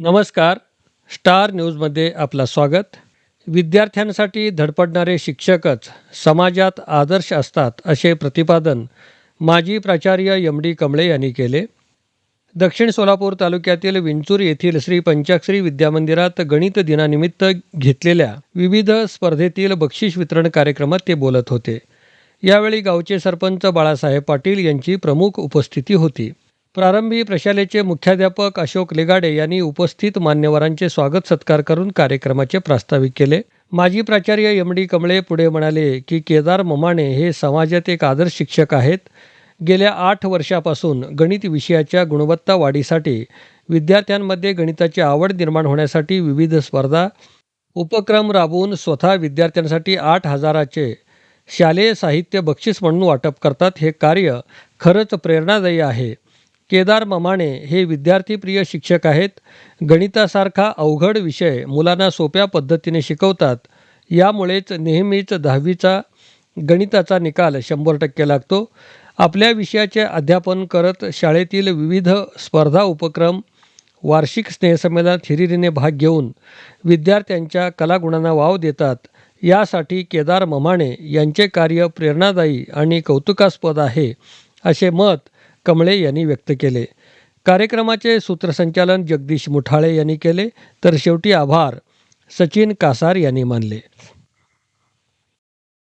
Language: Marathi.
नमस्कार. स्टार न्यूजमध्ये आपलं स्वागत. विद्यार्थ्यांसाठी धडपडणारे शिक्षकच समाजात आदर्श असतात असे प्रतिपादन माजी प्राचार्य एम डी कमळे यांनी केले. दक्षिण सोलापूर तालुक्यातील विंचूर येथील श्री पंचाक्षरी विद्यामंदिरात गणित दिनानिमित्त घेतलेल्या विविध स्पर्धेतील बक्षीस वितरण कार्यक्रमात ते बोलत होते. यावेळी गावचे सरपंच बाळासाहेब पाटील यांची प्रमुख उपस्थिती होती. प्रारंभी प्रशालेचे मुख्याध्यापक अशोक लेगाडे यांनी उपस्थित मान्यवरांचे स्वागत सत्कार करून कार्यक्रमाचे प्रास्ताविक केले. माजी प्राचार्य एम डी कमळे पुढे म्हणाले की केदार ममाणे हे समाजात एक आदर्श शिक्षक आहेत. गेल्या 8 वर्षापासून गणित विषयाच्या गुणवत्ता वाढीसाठी विद्यार्थ्यांमध्ये गणिताची आवड निर्माण होण्यासाठी विविध स्पर्धा उपक्रम राबवून स्वतः विद्यार्थ्यांसाठी 8,000चे शालेय साहित्य बक्षीस म्हणून वाटप करतात. हे कार्य खरंच प्रेरणादायी आहे. केदार ममाणे हे विद्यार्थीप्रिय शिक्षक आहेत. गणितासारखा अवघड विषय मुलांना सोप्या पद्धतीने शिकवतात. यामुळेच नेहमीच 10वीचा गणिताचा निकाल 100% लागतो. आपल्या विषयाचे अध्यापन करत शाळेतील विविध स्पर्धा उपक्रम वार्षिक स्नेहसंमेलनात हिरिरीने भाग घेऊन विद्यार्थ्यांच्या कलागुणांना वाव देतात. यासाठी केदार ममाणे यांचे कार्य प्रेरणादायी आणि कौतुकास्पद आहे असे मत कमळे यांनी व्यक्त केले. कार्यक्रमाचे सूत्रसंचालन जगदीश मुठाळे यांनी केले, तर शेवटी आभार सचिन कासार यांनी मानले.